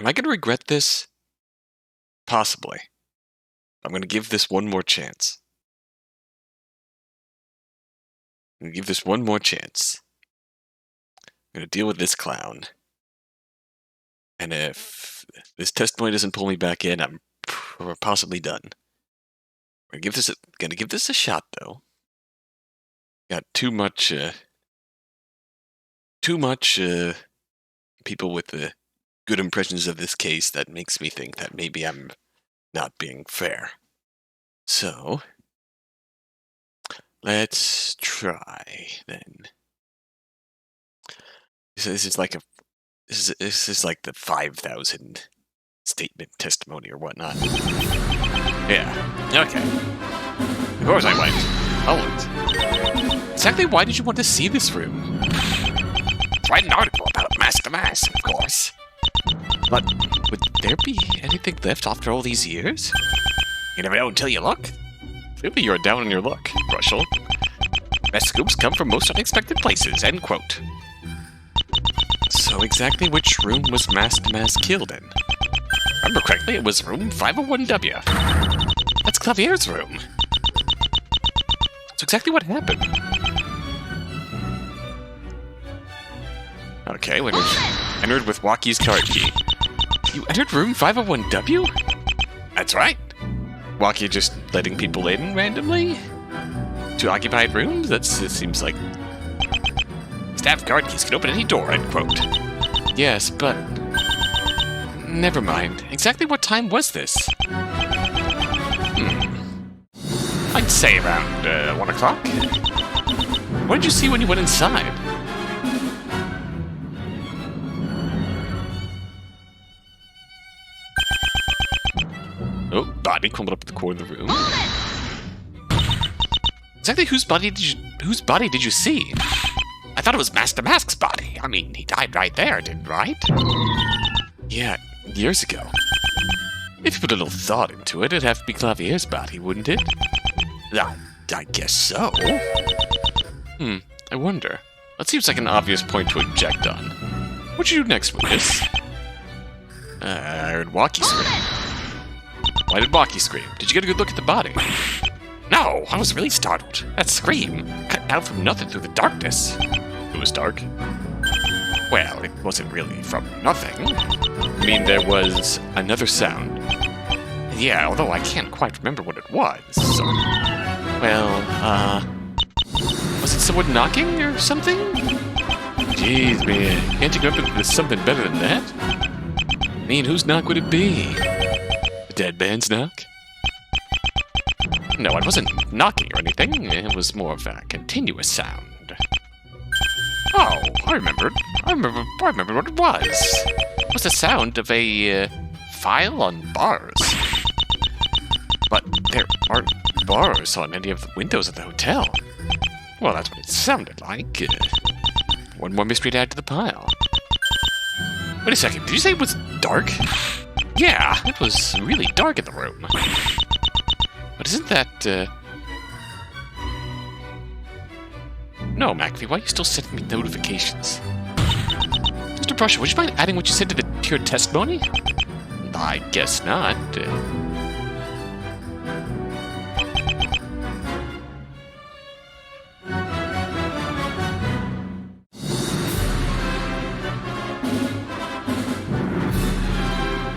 Am I going to regret this? Possibly. I'm going to give this one more chance. I'm going to give this one more chance. I'm going to deal with this clown. And if this testimony doesn't pull me back in, I'm possibly done. I'm going to give this a shot, though. Got too much people with good impressions of this case that makes me think that maybe I'm not being fair. So, let's try then. This is like the 5,000 statement testimony or whatnot. Yeah. Okay. Of course I went. Always. Exactly why did you want to see this room? To write an article about Mask DeMasque, of course. But would there be anything left after all these years? You never know until you look. Clearly you're down on your luck, Russell. Best scoops come from most unexpected places, end quote. So exactly which room was Mask DeMasque killed in? Remember correctly, it was room 501W. That's Clavier's room. So exactly what happened? Okay, we entered with Walkie's card key. You entered room 501W? That's right. Walkie just letting people in randomly? To occupied rooms? It seems like... Staff card keys can open any door, end quote. Yes, but... Never mind. Exactly what time was this? I'd say around 1 o'clock. What did you see when you went inside? Oh, body crumbled up at the corner of the room. Exactly whose body did you see? I thought it was Mask DeMasque's body. I mean, he died right there, right? Yeah, years ago. If you put a little thought into it, it'd have to be Clavier's body, wouldn't it? I guess so. I wonder. That seems like an obvious point to object on. What'd you do next with this? I heard Walkie scream. Why did Walkie scream? Did you get a good look at the body? No, I was really startled. That scream cut out from nothing through the darkness. It was dark? Well, it wasn't really from nothing. I mean, there was another sound. Yeah, although I can't quite remember what it was, so... Well, was it someone knocking or something? Jeez, man, can't you come up with something better than that? I mean, whose knock would it be? The dead man's knock? No, it wasn't knocking or anything. It was more of a continuous sound. Oh, I remembered what it was. It was the sound of a file on bars. But there aren't bars on any of the windows of the hotel. Well, that's what it sounded like. One more mystery to add to the pile. Wait a second, did you say it was dark? Yeah, it was really dark in the room. But isn't that, No, McAfee, why are you still sending me notifications? Mr. Brusher, would you mind adding what you said to your testimony? I guess not.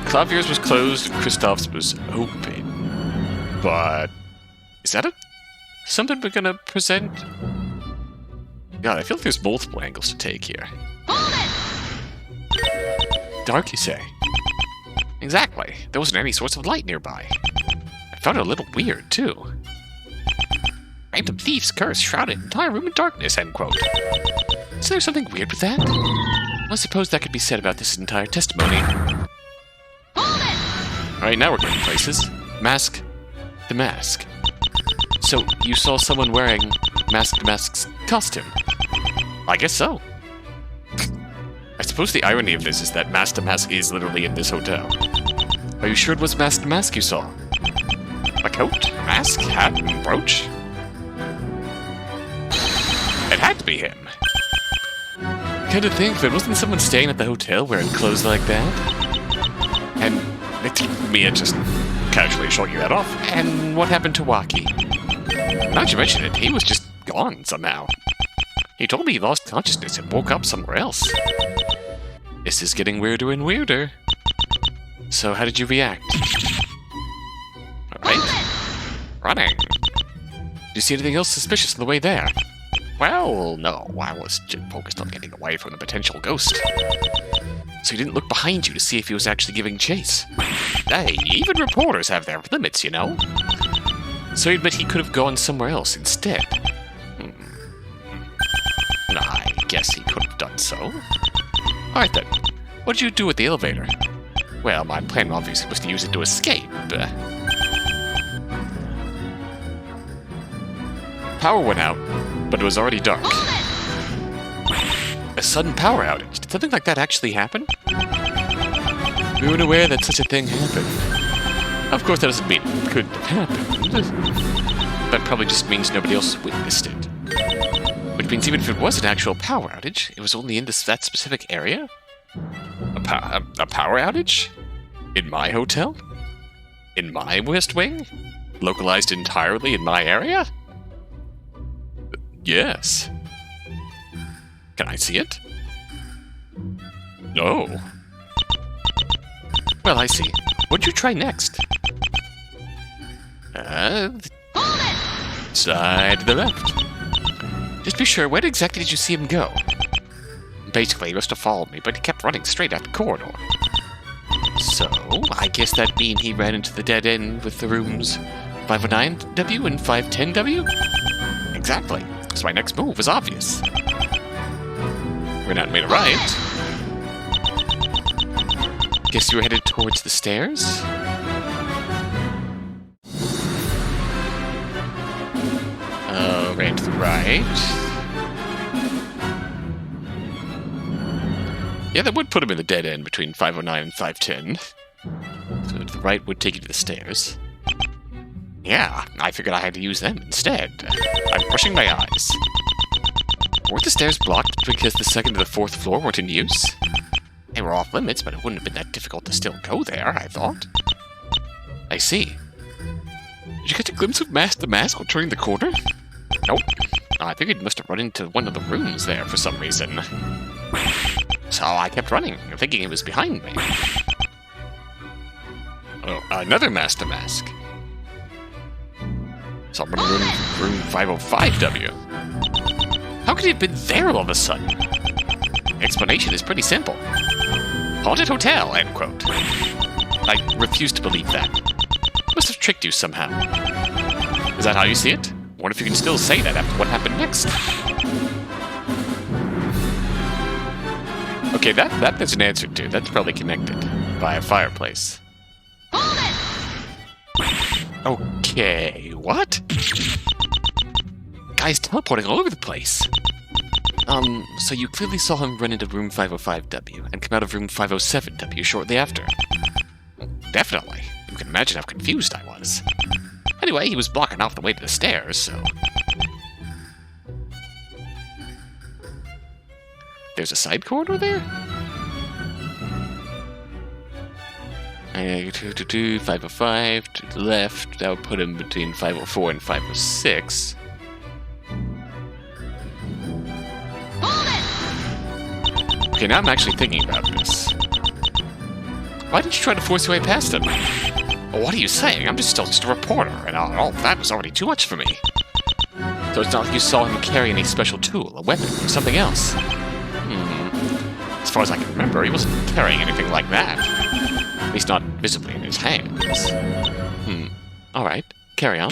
Clavier's was closed and Kristoff's was open. But... is that something we're gonna present? God, I feel like there's multiple angles to take here. Dark, you say? Exactly. There wasn't any source of light nearby. I found it a little weird, too. Random thief's curse shrouded an entire room in darkness, end quote. Is there something weird with that? I suppose that could be said about this entire testimony. Alright, now we're getting places. Mask DeMasque. So, you saw someone wearing Mask DeMasque's costume? I guess so. I suppose the irony of this is that Mask DeMasque is literally in this hotel. Are you sure it was Mask DeMasque you saw? A coat, mask, hat, and brooch? It had to be him. Kinda think there wasn't someone staying at the hotel wearing clothes like that? And Mia just casually shrugging that off. And what happened to Waki? Now that you mention it, he was just gone somehow. He told me he lost consciousness and woke up somewhere else. This is getting weirder and weirder. So how did you react? Alright. Running. Did you see anything else suspicious on the way there? Well, no. I was just focused on getting away from the potential ghost. So you didn't look behind you to see if he was actually giving chase. Hey, even reporters have their limits, you know? So you admit he could have gone somewhere else instead. I guess he could have done so. Alright then. What did you do with the elevator? Well, my plan obviously was to use it to escape. Power went out, but it was already dark. A sudden power outage. Did something like that actually happen? We weren't aware that such a thing happened. Of course, that doesn't mean it couldn't have happened. That probably just means nobody else witnessed it. Which means even if it was an actual power outage, it was only in that specific area? A power outage? In my hotel? In my West Wing? Localized entirely in my area? Yes. Can I see it? No. Well, I see. What'd you try next? Side to the left. Just be sure, where exactly did you see him go? Basically, he must have followed me, but he kept running straight out the corridor. So, I guess that means he ran into the dead end with the rooms 509W and 510W? Exactly. So my next move was obvious. Ran out and made a right. Guess you were headed towards the stairs? Ran to the right. Yeah, that would put him in the dead end between 509 and 510. So to the right would take you to the stairs. Yeah, I figured I had to use them instead. I'm brushing my eyes. Weren't the stairs blocked because the second to the fourth floor weren't in use? They were off limits, but it wouldn't have been that difficult to still go there, I thought. I see. Did you catch a glimpse of Mask DeMasque while turning the corner? Nope. I figured he must have run into one of the rooms there for some reason. So I kept running, thinking he was behind me. Oh, another Mask DeMasque. Someone in room 505W. How could he have been there all of a sudden? The explanation is pretty simple. Haunted hotel, end quote. I refuse to believe that. Must have tricked you somehow. Is that how you see it? Wonder if you can still say that after what happened next. Okay, that there's an answer to. That's probably connected by a fireplace. Okay, what? Guy's teleporting all over the place. So you clearly saw him run into room 505W and come out of room 507W shortly after. Definitely. You can imagine how confused I was. Anyway, he was blocking off the way to the stairs, so... There's a side corridor there? 505 to the left. That would put him between 504 and 506. Okay, now I'm actually thinking about this. Why did you try to force your way past him? Well, what are you saying? I'm still just a reporter, and all that was already too much for me. So it's not like you saw him carry any special tool, a weapon, or something else? As far as I can remember, he wasn't carrying anything like that. At least not visibly in his hands. Alright, carry on.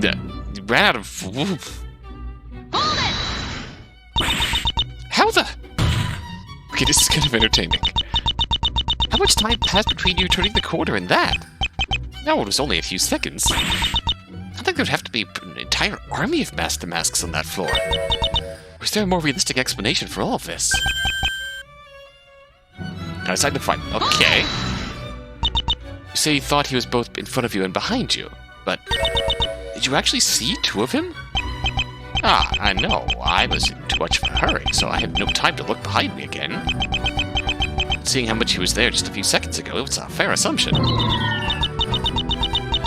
You ran out of... How the... Okay, this is kind of entertaining. How much time passed between you turning the corner and that? No, it was only a few seconds. I think there'd have to be an entire army of Mask DeMasques on that floor. Or is there a more realistic explanation for all of this? I decided to fight. Okay. You say you thought he was both in front of you and behind you, but did you actually see two of him? I know. I was in too much of a hurry, so I had no time to look behind me again. seeing how much he was there just a few seconds ago, it's a fair assumption.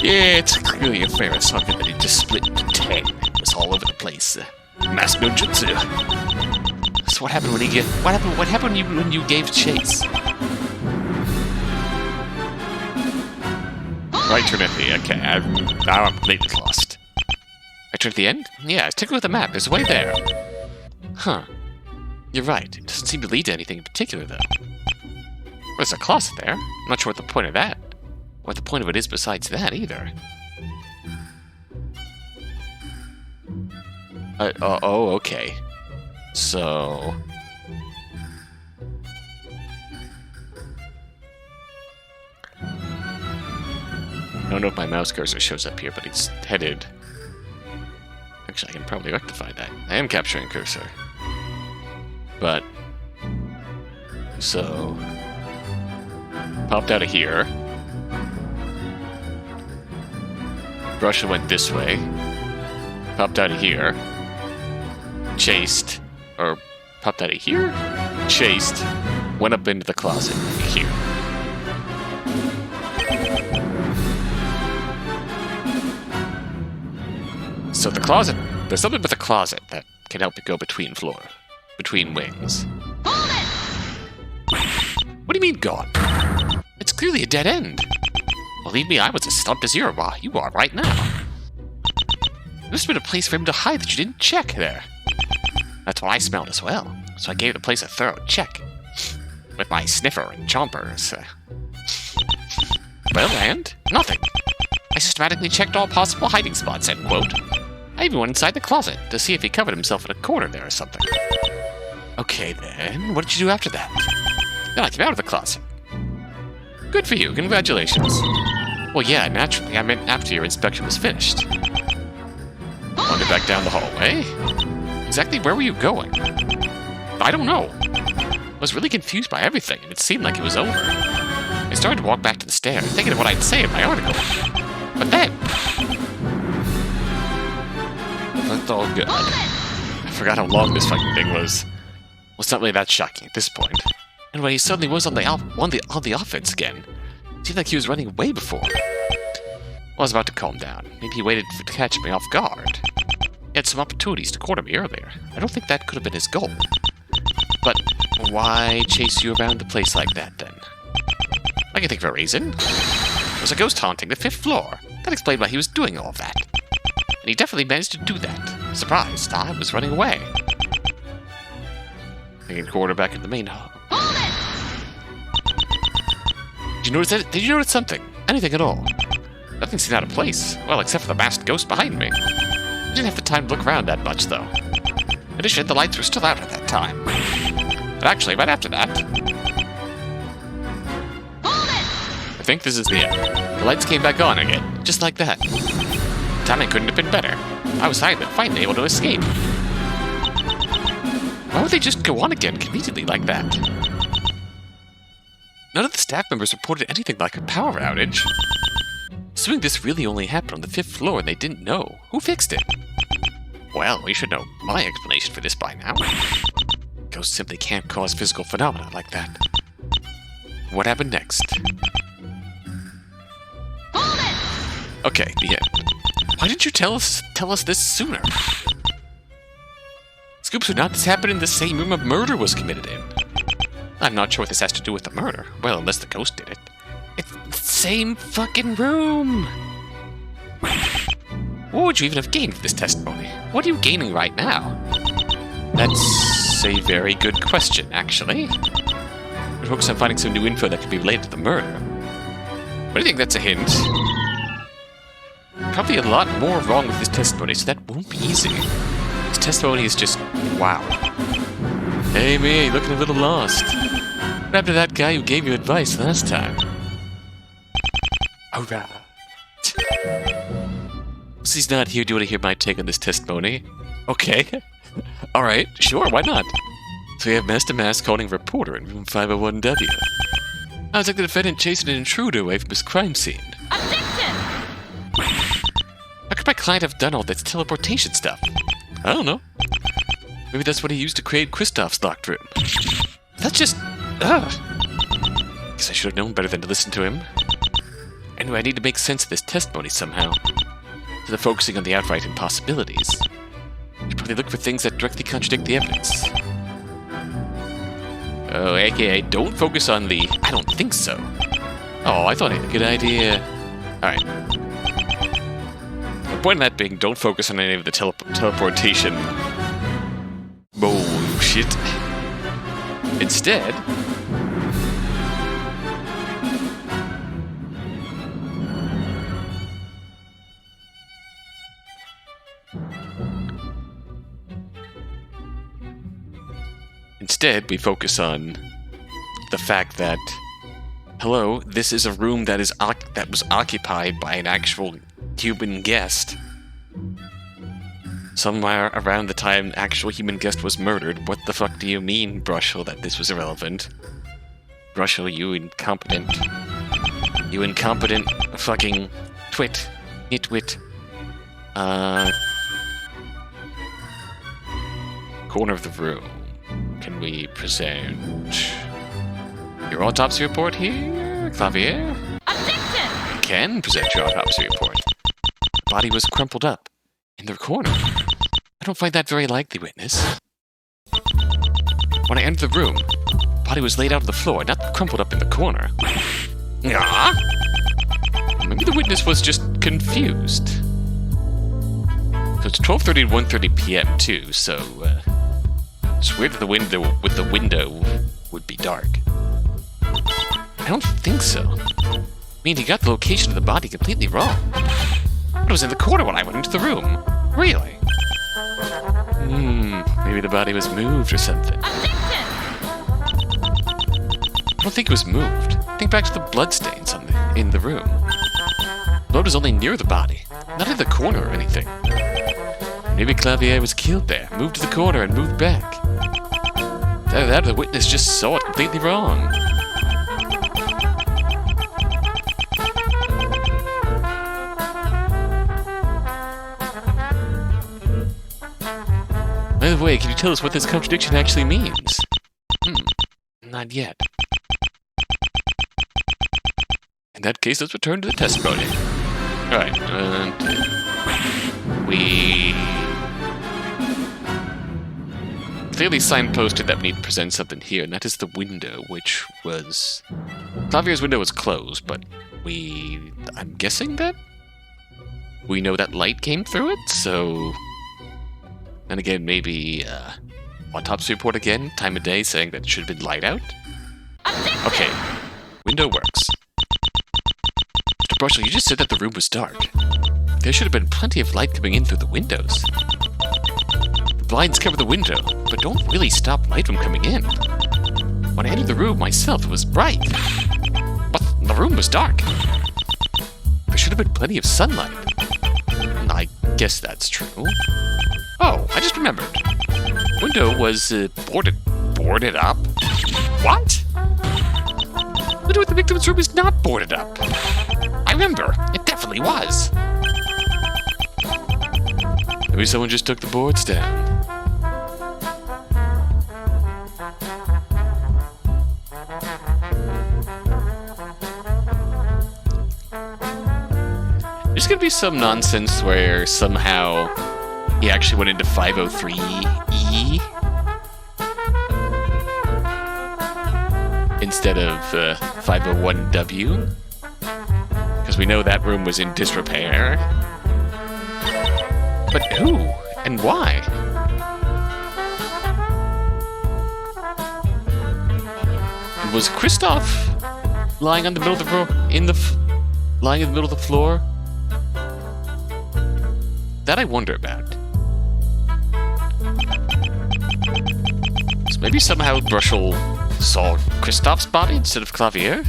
Yeah, it's clearly a fair assumption that he just split into 10. It was all over the place. Mask no jutsu. So what happened when he What happened when you gave chase? Right turn at the okay. Now I'm completely lost. Right turn at the end? Yeah, take a look at the map. There's a way there. Huh. You're right. It doesn't seem to lead to anything in particular, though. There's a closet there. I'm not sure what the point of that. What the point of it is besides that, either. Oh, okay. So... I don't know if my mouse cursor shows up here, but it's headed... Actually, I can probably rectify that. I am capturing cursor. But... So... Popped out of here. Brush went this way. Popped out of here. Chased. Or popped out of here? Chased. Went up into the closet. Here. So the closet... There's something with the closet that can help it go between wings. What do you mean gone? It's clearly a dead end. Believe me, I was as stumped as you are right now. There must have been a place for him to hide that you didn't check there. That's what I smelled as well, so I gave the place a thorough check. With my sniffer and chompers. Well, and? Nothing. I systematically checked all possible hiding spots, end quote. I even went inside the closet to see if he covered himself in a corner there or something. Okay then, what did you do after that? Then I came out of the closet. Good for you, congratulations. Well, yeah, naturally, I meant after your inspection was finished. Wandered back down the hallway? Exactly where were you going? I don't know. I was really confused by everything, and it seemed like it was over. I started to walk back to the stairs, thinking of what I'd say in my article. But then... That's all good. I forgot how long this fucking thing was. Well, it's not really that shocking at this point. Anyway, he suddenly was on the offense again. It seemed like he was running away before. I was about to calm down. Maybe he waited to catch me off guard. He had some opportunities to corner me earlier. I don't think that could have been his goal. But why chase you around the place like that, then? I can think of a reason. There was a ghost haunting the 5th floor. That explained why he was doing all of that. And he definitely managed to do that. Surprised, I was running away. I can quarterback in the main hall. Did you notice that? Did you notice something? Anything at all? Nothing seemed out of place. Well, except for the masked ghost behind me. I didn't have the time to look around that much, though. In addition, the lights were still out at that time. But actually, right after that... I think this is the end. The lights came back on again, just like that. Timing couldn't have been better. I was finally able to escape. Why would they just go on again conveniently like that? None of the staff members reported anything like a power outage. Assuming this really only happened on the 5th floor and they didn't know, who fixed it? Well, we should know my explanation for this by now. Ghosts simply can't cause physical phenomena like that. What happened next? Okay, the end. Why didn't you tell us this sooner? Scoops would not this happen in the same room a murder was committed in. I'm not sure what this has to do with the murder. Well, unless the ghost did it. It's the same fucking room! What would you even have gained with this testimony? What are you gaining right now? That's a very good question, actually. We're focused on finding some new info that could be related to the murder. But I think that's a hint. Probably a lot more wrong with this testimony, so that won't be easy. This testimony is just... wow. Hey, me, looking a little lost. What happened to that guy who gave you advice last time? Alright. Since he's not here, do you want to hear my take on this testimony? Okay. Alright, sure, why not? So we have Mask DeMasque calling a reporter in room 501W. I was like the defendant chasing an intruder away from his crime scene. Objection! How could my client have done all this teleportation stuff? I don't know. Maybe that's what he used to create Kristoff's locked room. That's just... ugh. Guess I should have known better than to listen to him. Anyway, I need to make sense of this testimony somehow. Instead of focusing on the outright impossibilities, I should probably look for things that directly contradict the evidence. Oh, aka, don't focus on the I don't think so. Oh, I thought I had a good idea. Alright. The point of that being, don't focus on any of the teleportation bullshit. Instead, we focus on the fact that, hello, this is a room that was occupied by an actual human guest. Somewhere around the time the actual human guest was murdered. What the fuck do you mean, Brushel, that this was irrelevant? Brushel, you incompetent. You incompetent fucking twit. Nitwit. Corner of the room. Can we present your autopsy report here, Clavier? Objection! You can present your autopsy report. The body was crumpled up in the corner. I don't find that very likely, witness. When I entered the room, the body was laid out on the floor, not crumpled up in the corner. Ah? Maybe the witness was just confused. So it's 12:30 and 1:30 p.m. too, so it's weird that the window would be dark. I don't think so. I mean, he got the location of the body completely wrong. It was in the corner when I went into the room. Really? Maybe the body was moved or something. Objection! I don't think it was moved. Think back to the bloodstains in the room. Blood was only near the body, not in the corner or anything. Maybe Clavier was killed there, moved to the corner, and moved back. Either that or the witness just saw it completely wrong. By the way, can you tell us what this contradiction actually means? Not yet. In that case, let's return to the testimony. Alright, we clearly signposted that we need to present something here, and that is the window, which was... Clavier's window was closed, but I'm guessing that we know that light came through it, so... And again, maybe, autopsy report again, time of day, saying that it should have been light out? Okay, window works. Mr. Brushel, you just said that the room was dark. There should have been plenty of light coming in through the windows. The blinds cover the window, but don't really stop light from coming in. When I entered the room myself, it was bright. But the room was dark. There should have been plenty of sunlight. I guess that's true. Oh, I just remembered. Window was, boarded up? What? Window at the victim's room is not boarded up. I remember. It definitely was. Maybe someone just took the boards down. There's gonna be some nonsense where somehow he actually went into 503E instead of 501W, because we know that room was in disrepair. But who and why? And was Kristoff lying on the middle of the lying in the middle of the floor? That I wonder about. So maybe somehow Brushel saw Kristoff's body instead of Clavier?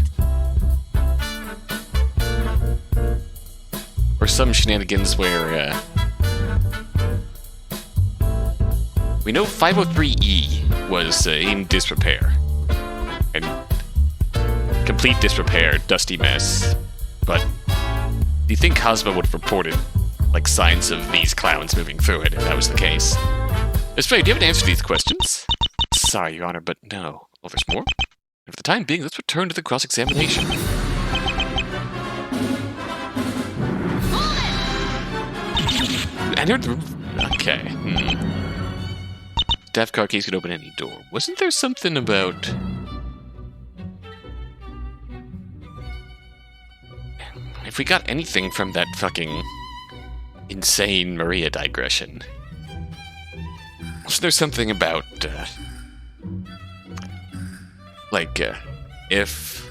Or some shenanigans where, we know 503E was in disrepair. And complete disrepair, dusty mess. But do you think Cosmo would have reported, like, signs of these clowns moving through it if that was the case? Miss Faye, do you have an answer to these questions? Sorry, Your Honor, but no. Oh, there's more? For the time being, let's return to the cross-examination. You entered the room. Okay. Staff card keys could open any door. Wasn't there something about... If we got anything from that fucking insane Maria digression, wasn't there something about, if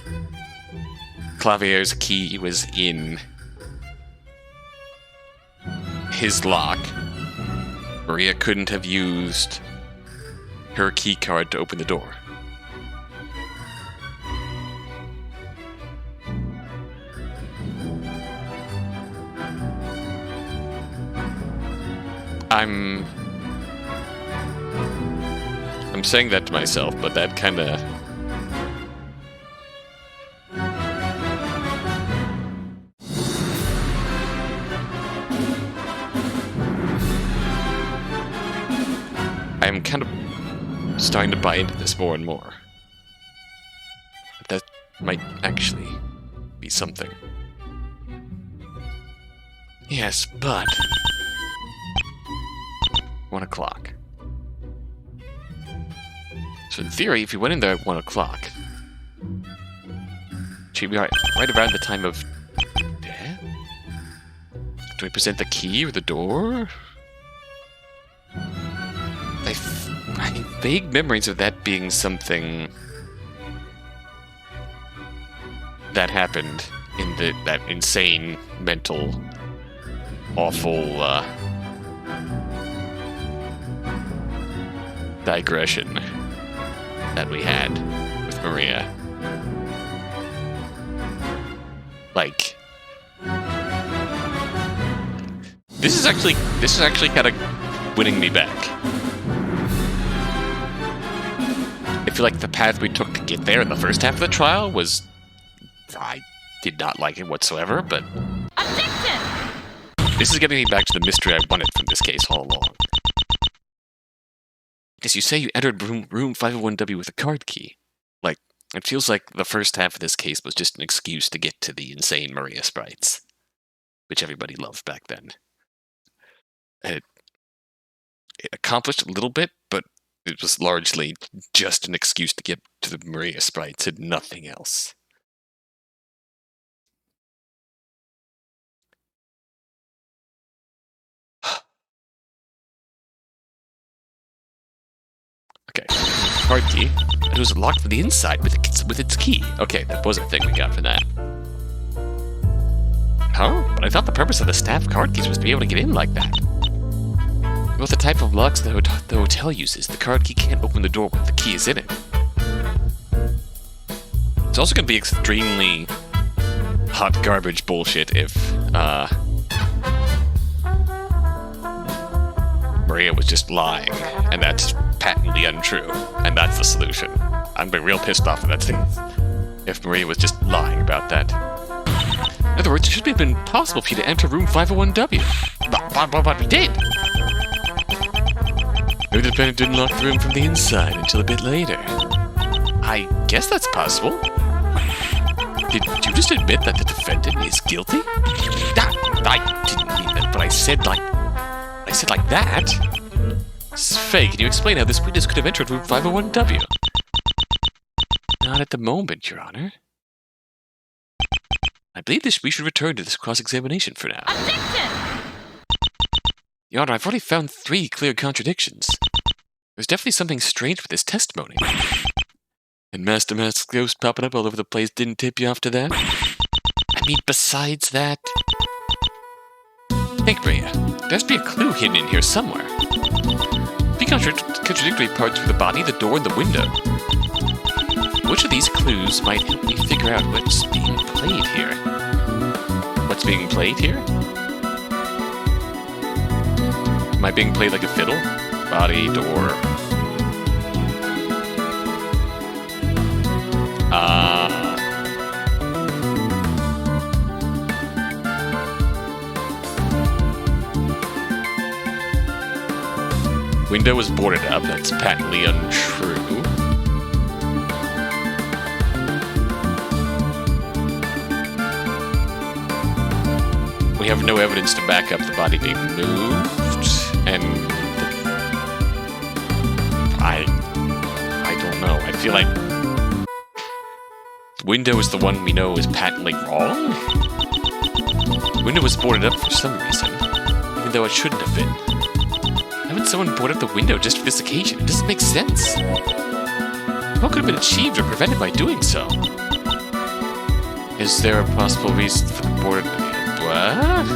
Clavier's key was in his lock, Maria couldn't have used her key card to open the door? I'm saying that to myself, but that kind of... I'm kind of starting to buy into this more and more. That might actually be something. Yes, but... 1 o'clock. So in theory, if you went in there at 1 o'clock, should be right around the time of death? Do we present the key or the door? I have vague memories of that being something that happened in that insane, mental, awful, digression that we had with Maria. Like, this is actually kind of winning me back. I feel like the path we took to get there in the first half of the trial was... I did not like it whatsoever, but... Objection! This is getting me back to the mystery I wanted from this case all along. Because you say you entered room 501W with a card key. Like, it feels like the first half of this case was just an excuse to get to the insane Maria sprites, which everybody loved back then. It accomplished a little bit, but it was largely just an excuse to get to the Maria sprites and nothing else. Okay, card key. It was locked from the inside with its key. Okay, that was a thing we got for that. Huh? But I thought the purpose of the staff card keys was to be able to get in like that. With the type of locks the hotel uses, the card key can't open the door when the key is in it. It's also going to be extremely hot garbage bullshit if, Maria was just lying, and that's patently untrue, and that's the solution. I'm being real pissed off at that thing if Maria was just lying about that. In other words, it should have been possible for you to enter room 501W. But we did! Maybe the defendant didn't lock the room from the inside until a bit later. I guess that's possible. Did you just admit that the defendant is guilty? I didn't mean that, but I said like that. Faye, can you explain how this witness could have entered room 501W? Not at the moment, Your Honor. I believe we should return to this cross-examination for now. Objection! Your Honor, I've already found 3 clear contradictions. There's definitely something strange with this testimony. And Mask DeMasque's ghost popping up all over the place didn't tip you off to that? I mean, besides that... Think, Maria. There has to be a clue hidden in here somewhere. 3 contradictory parts for the body, the door, and the window. Which of these clues might help me figure out what's being played here? What's being played here? Am I being played like a fiddle? Body, door... Window was boarded up, that's patently untrue. we have no evidence to back up the body being moved, and I don't know. I feel like the window is the one we know is patently wrong. The window was boarded up for some reason, even though it shouldn't have been. Why would someone board up the window just for this occasion? It doesn't make sense. What could have been achieved or prevented by doing so? Is there a possible reason for the board? What?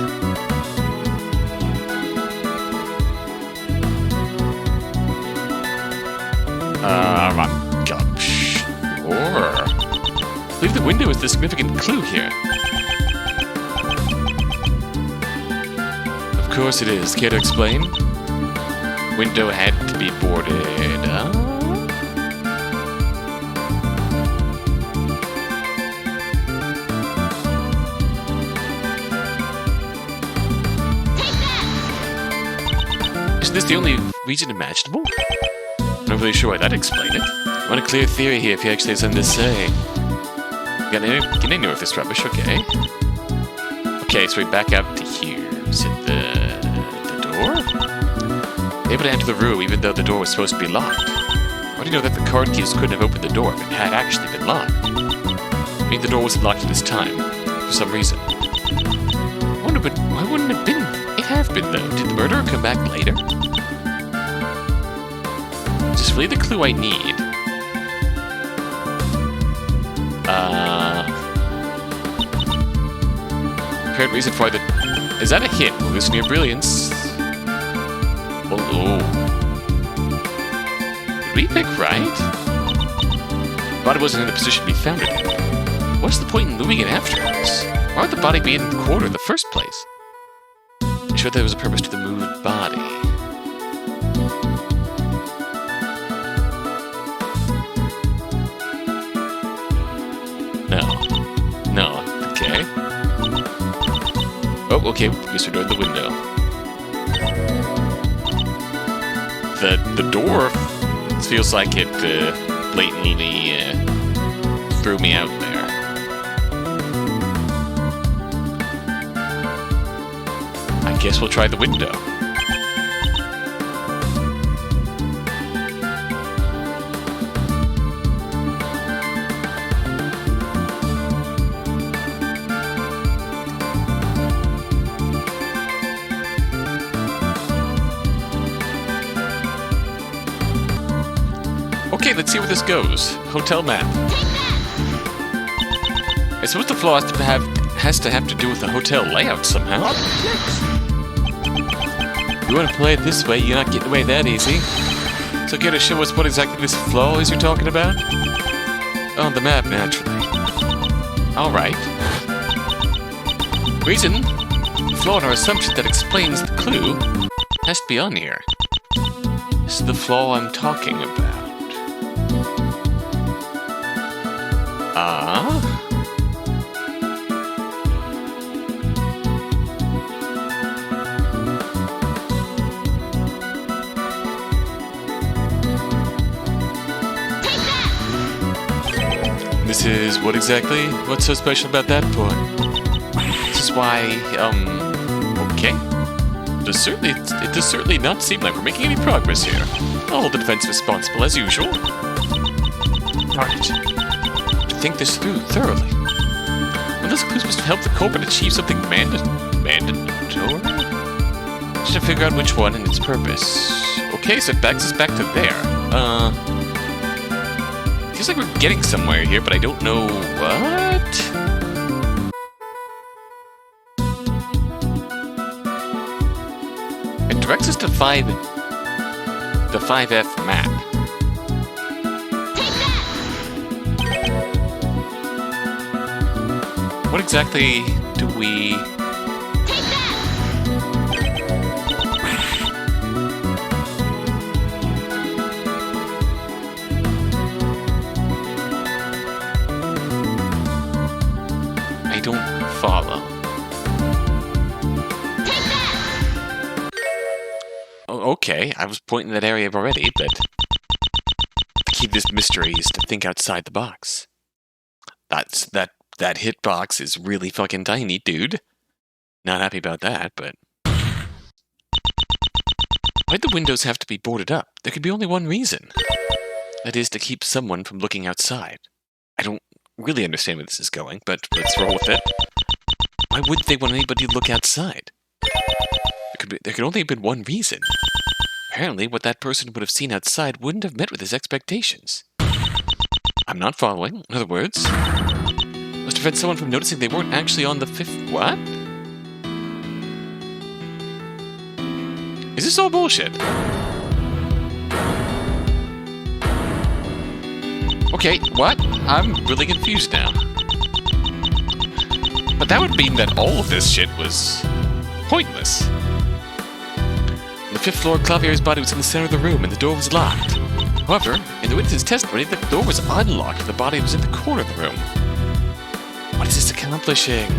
Sure. I believe the window is the significant clue here. Of course it is. Care to explain? Window had to be boarded up. Isn't this the only reason imaginable? I'm not really sure why that'd explain it. I want a clear theory here if you actually have something to say. Get anywhere with this rubbish, okay. Okay, so we back out to here. Is it the door? Able to enter the room even though the door was supposed to be locked. How do you know that the card keys couldn't have opened the door if it had actually been locked? I mean, the door wasn't locked at this time, for some reason. I wonder, but why wouldn't it have been? It have been, though. Did the murderer come back later? Is this really the clue I need? Apparent reason for the... Is that a hit? Will this be a brilliance? Oh. Did we pick right? The body wasn't in the position we found it in. What's the point in moving it afterwards? Why would the body be in the corner in the first place? I'm sure there was a purpose to the moved body. No. Okay. Oh, okay. Guess we're doing the window. The door feels like it blatantly threw me out there. I guess we'll try the window. Okay, let's see where this goes. Hotel map. I suppose the flaw has to have to do with the hotel layout somehow. You want to play it this way, you're not getting away that easy. So care to show us what exactly this flaw is you're talking about? On the map, naturally. Alright. Reason, the flaw in our assumption that explains the clue has to be on here. This is the flaw I'm talking about. This is what exactly? What's so special about that point? This is why, okay. It does certainly not seem like we're making any progress here. I'll hold the defense responsible as usual. Alright. To think this through thoroughly. Well, those clues must have helped the culprit achieve something mandatory? Just to figure out which one and its purpose. Okay, so it backs us back to there. Feels like we're getting somewhere here, but I don't know what? It directs us to the 5F map. What exactly do we... I don't follow. Oh, okay, I was pointing in that area already, but the key to this mystery is to think outside the box. That hitbox is really fucking tiny, dude. Not happy about that, but... Why'd the windows have to be boarded up? There could be only one reason. That is, to keep someone from looking outside. I don't really understand where this is going, but let's roll with it. Why wouldn't they want anybody to look outside? There could only have been one reason. Apparently, what that person would have seen outside wouldn't have met with his expectations. I'm not following. In other words, must prevent someone from noticing they weren't actually on the 5th... What? Is this all bullshit? Okay, what? I'm really confused now. But that would mean that all of this shit was pointless. On the 5th floor, Clavier's body was in the center of the room and the door was locked. However, in the witness's testimony, the door was unlocked and the body was in the corner of the room. What is this accomplishing?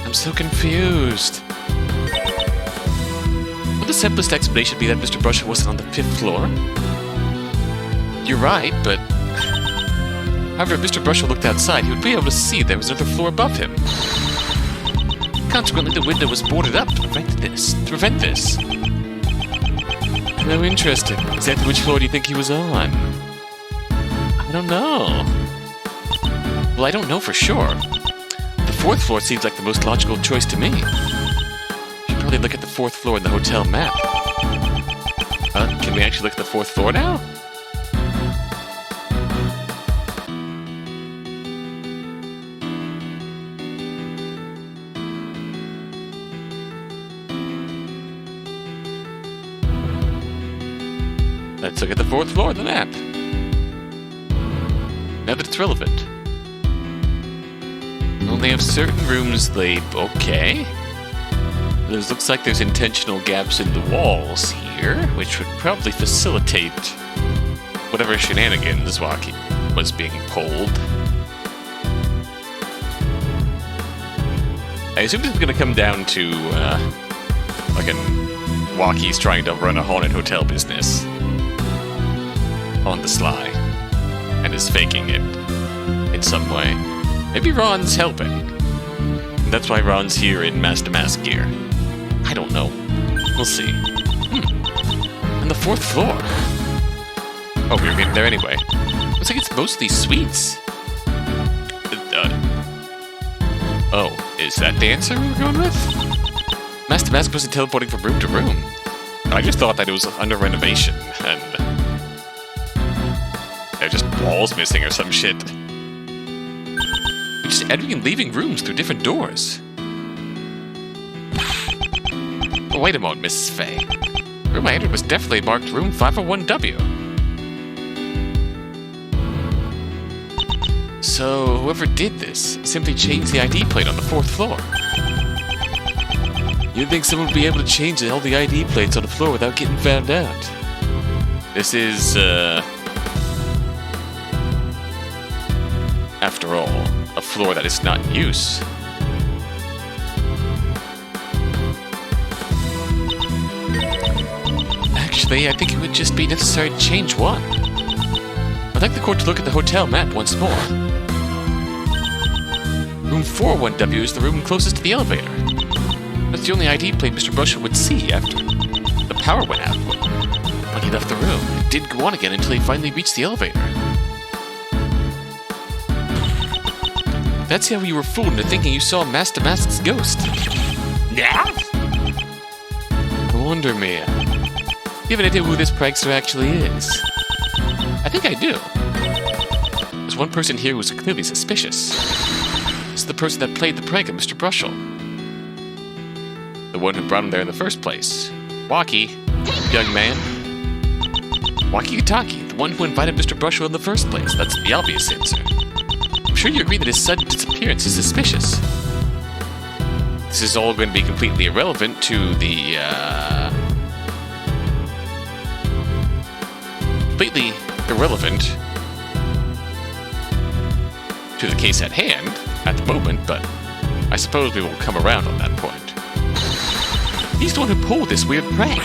I'm so confused. Would the simplest explanation be that Mr. Brusher wasn't on the 5th floor? You're right, but... However, if Mr. Brusher looked outside, he would be able to see there was another floor above him. Consequently, the window was boarded up to prevent this. No, interesting. Exactly which floor do you think he was on? I don't know. Well, I don't know for sure. The 4th floor seems like the most logical choice to me. You should probably look at the 4th floor in the hotel map. Can we actually look at the 4th floor now? Let's look at the 4th floor of the map. Now that it's relevant. Only have certain rooms labeled. Okay. It looks like there's intentional gaps in the walls here, which would probably facilitate whatever shenanigans was being pulled. I assume this is going to come down to, Walkie's trying to run a haunted hotel business on the sly, and is faking it in some way. Maybe Ron's helping. And that's why Ron's here in Mask DeMasque gear. I don't know. We'll see. On the 4th floor. Oh, we were getting there anyway. Looks like it's mostly suites. Oh, is that the answer we were going with? Mask DeMasque wasn't teleporting from room to room. I just thought that it was under renovation, and there are just walls missing or some shit. We're just entering and leaving rooms through different doors. Oh, wait a moment, Mrs. Fay. The room I entered was definitely marked room 501W. So, whoever did this simply changed the ID plate on the 4th floor. You'd think someone would be able to change all the ID plates on the floor without getting found out. This is, after all, a floor that is not in use. Actually, I think it would just be necessary to change one. I'd like the court to look at the hotel map once more. Room 401W is the room closest to the elevator. That's the only ID plate Mr. Brusher would see after the power went out. When he left the room, it didn't go on again until he finally reached the elevator. That's how you were fooled into thinking you saw Mask DeMasque's ghost. Yeah? I wonder, Mia. Do you have an idea who this prankster actually is? I think I do. There's one person here who's clearly suspicious. It's the person that played the prank on Mr. Brushel. The one who brought him there in the first place. Walkie, young man. Walkie Utaki, the one who invited Mr. Brushel in the first place. That's the obvious answer. I'm sure you agree that his sudden disappearance is suspicious. This is all going to be completely irrelevant to the, completely irrelevant to the case at hand at the moment, but I suppose we will come around on that point. He's the one who pulled this weird prank.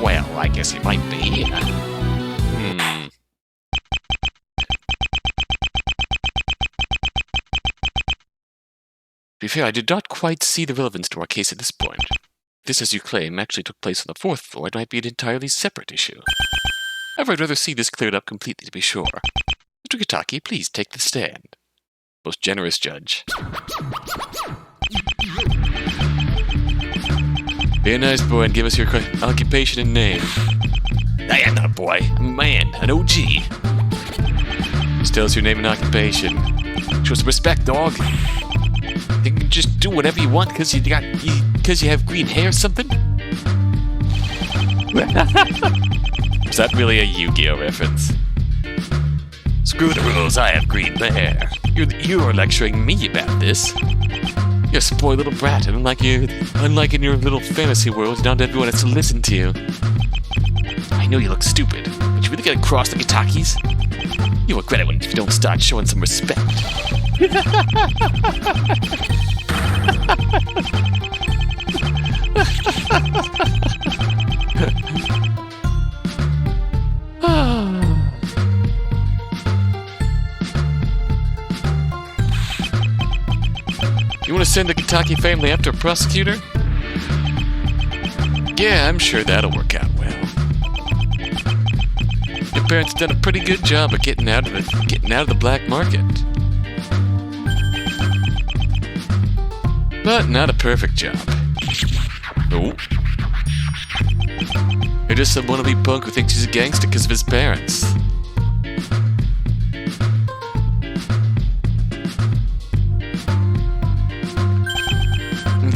Well, I guess he might be. be fair, I did not quite see the relevance to our case at this point. If this, as you claim, actually took place on the 4th floor, it might be an entirely separate issue. However, I'd rather see this cleared up completely to be sure. Mr. Kitaki, please take the stand. Most generous judge. Be a nice boy and give us your occupation and name. I am not a boy. I'm a man. An OG. Just tell us your name and occupation. Show some respect, dog. You can just do whatever you want because you have green hair or something? Was that really a Yu-Gi-Oh reference? Screw the rules, I have green hair. You're lecturing me about this. You're a spoiled little brat, and unlike in your little fantasy world, not everyone has to listen to you. I know you look stupid, but you really gotta cross the Kitakis? You'll regret it if you don't start showing some respect. You want to send the Kitaki family after a prosecutor? Yeah, I'm sure that'll work out well. Your parents have done a pretty good job of getting out of the black market. But not a perfect job. No. You're just some wannabe punk who thinks he's a gangster because of his parents. Even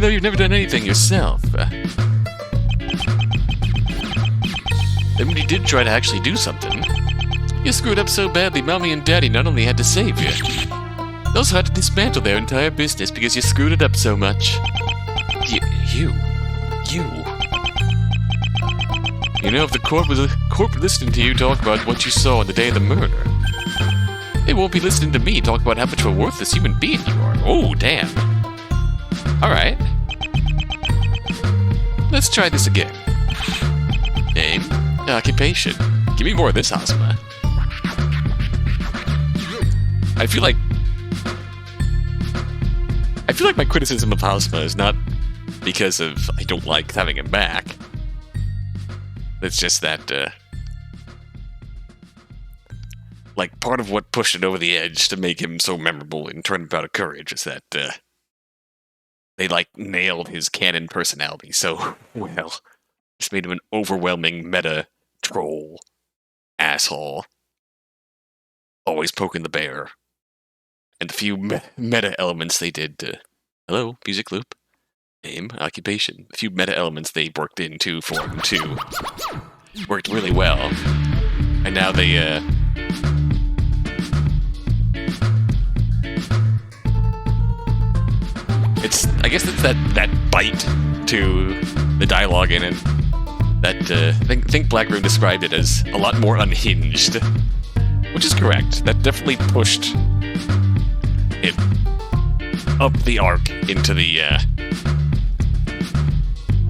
though you've never done anything yourself. Then when you did try to actually do something, you screwed up so badly Mommy and Daddy not only had to save you, they also had to dismantle their entire business because you screwed it up so much. You. You know, if the court were listening to you talk about what you saw on the day of the murder, they won't be listening to me talk about how much of a worthless human being you are. Oh, damn. Alright. Let's try this again. Name, occupation. Give me more of this, Ozma. I feel like my criticism of Ozma is not because of I don't like having him back. It's just that, like, part of what pushed it over the edge to make him so memorable in Turnabout of Courage is that, they, like, nailed his canon personality so well. Just made him an overwhelming meta troll asshole. Always poking the bear. And the few meta elements they did to... Hello, music loop. Name, occupation. The few meta elements they worked into for him, too. Worked really well. And now they, I guess it's that bite to the dialogue in it. That, I think Blackrune described it as a lot more unhinged. Which is correct. That definitely pushed it up the arc into the,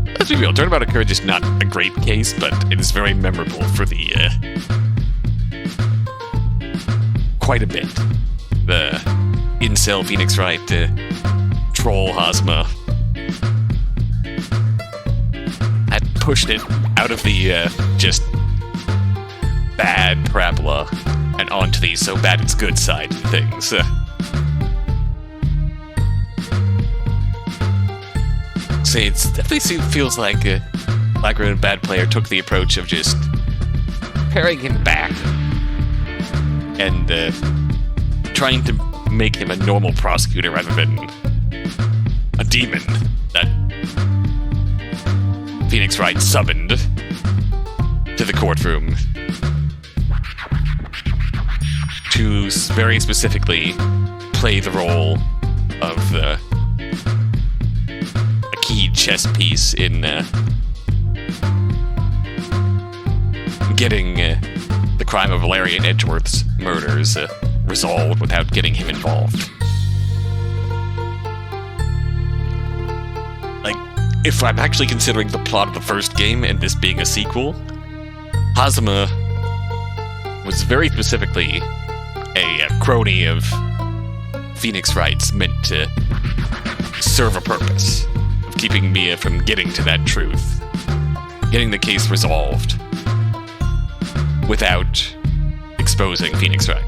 let's be real, Turnabout of Courage is not a great case, but it is very memorable for the, quite a bit. The incel Phoenix Wright, troll Ozma. That pushed it out of the, just bad parabola and onto the so bad it's good side of things. Say it definitely feels like Blackrune, Bad Player, took the approach of just paring him back and trying to make him a normal prosecutor rather than a demon that Phoenix Wright summoned to the courtroom to very specifically play the role of a key chess piece in getting the crime of Valerian Edgeworth's murders resolved without getting him involved. Like, if I'm actually considering the plot of the first game and this being a sequel, Ozma was very specifically a crony of Phoenix Wright's meant to serve a purpose of keeping Mia from getting to that truth, getting the case resolved without exposing Phoenix Wright.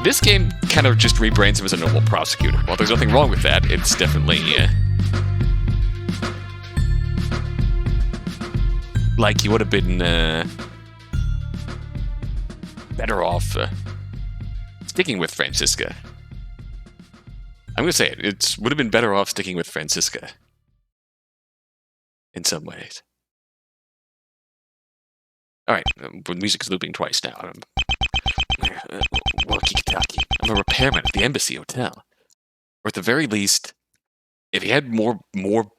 This game kind of just rebrands him as a normal prosecutor. While there's nothing wrong with that, it's definitely like he would have been better off sticking with Francisca. I'm gonna say it. It would have been better off sticking with Francisca in some ways. All right, the music's looping twice now. Walkie-talkie. I'm a repairman at the Embassy Hotel. Or at the very least, if he had more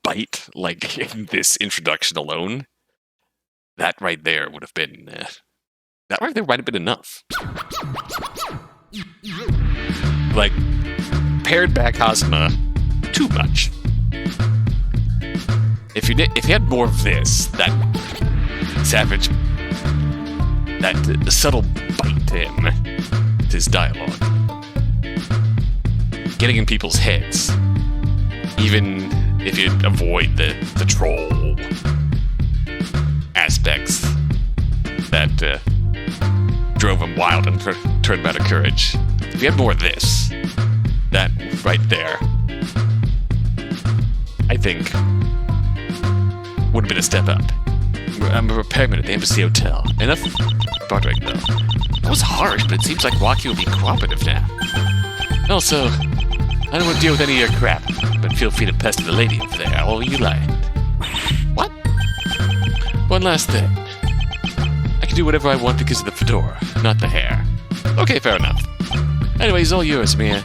bite, like in this introduction alone, that right there would have been... that right there might have been enough. Like, pared back Hazama too much. If you had more of this, that savage, that subtle bite to him, to his dialogue, getting in people's heads, even if you avoid the troll aspects that drove him wild in Turnabout of Courage. If you had more of this, that right there, I think would have been a step up. I'm a repairman at the Embassy Hotel. Enough bartering, though. That was harsh, but it seems like Waki will be cooperative now. Also, I don't want to deal with any of your crap, but feel free to pester the lady over there all you like. What? One last thing. I can do whatever I want because of the fedora, not the hair. Okay, fair enough. Anyways, all yours, Mia.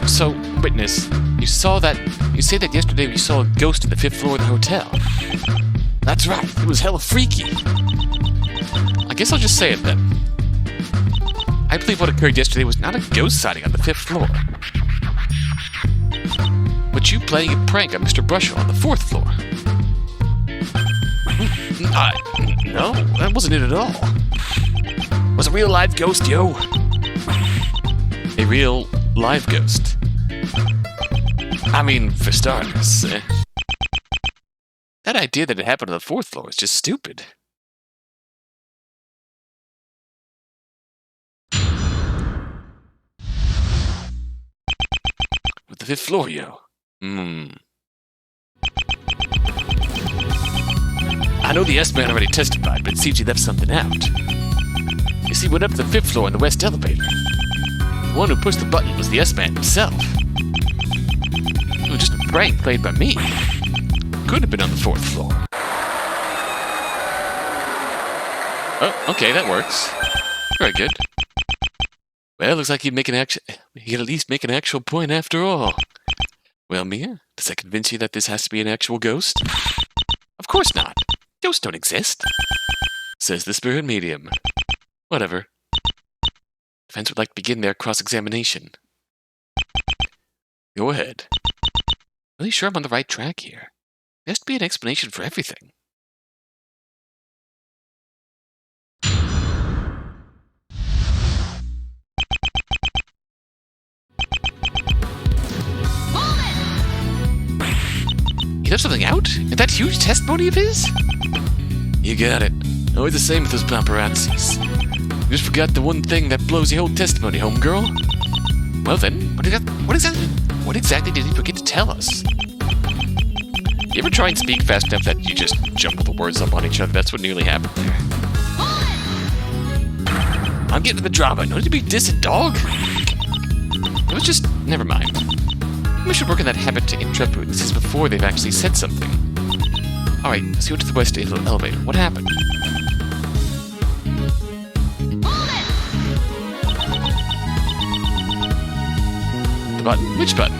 So, witness, you say that yesterday we saw a ghost on the 5th floor of the hotel. That's right, it was hella freaky. I guess I'll just say it then. I believe what occurred yesterday was not a ghost sighting on the 5th floor, but you playing a prank on Mr. Brusher on the 4th floor. No, that wasn't it at all. It was a real live ghost, yo. A real live ghost. I mean, for starters, that idea that it happened on the 4th floor is just stupid. With the 5th floor, yo. I know the S-Man already testified, but it seems he left something out. You see, went up to the 5th floor in the west elevator. The one who pushed the button was the S-Man himself. It was just a prank played by me. Could have been on the 4th floor. Oh, okay, that works. Very good. Well, looks like he'd at least make an actual point after all. Well, Mia, does that convince you that this has to be an actual ghost? Of course not. Ghosts don't exist. Says the spirit medium. Whatever. Defense would like to begin their cross-examination. Go ahead. Really sure I'm on the right track here. There has to be an explanation for everything. He left something out? In that huge testimony of his? You got it. Always the same with those paparazzis. You just forgot the one thing that blows your whole testimony, homegirl. Well then, what exactly did he forget to tell us? You ever try and speak fast enough that you just jumble the words up on each other? That's what nearly happened there. I'm getting to the drama. No need to be dissing, dog. It was just... never mind. We should work on that habit to interrupt witnesses before they've actually said something. Alright, let's go to the west elevator. What happened? The button? Which button?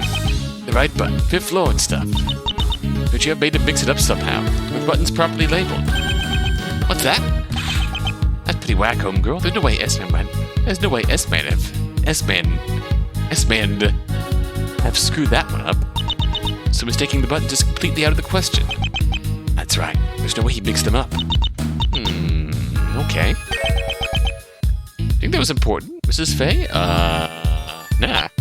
The right button. 5th floor and stuff. But you have made to mix it up somehow, with buttons properly labeled. What's that? That's pretty whack, homegirl. There's no way S-Man have screwed that one up. So mistaking the button just completely out of the question. That's right. There's no way he mixed them up. Okay. I think there was important, Mrs. Fay? Nah. That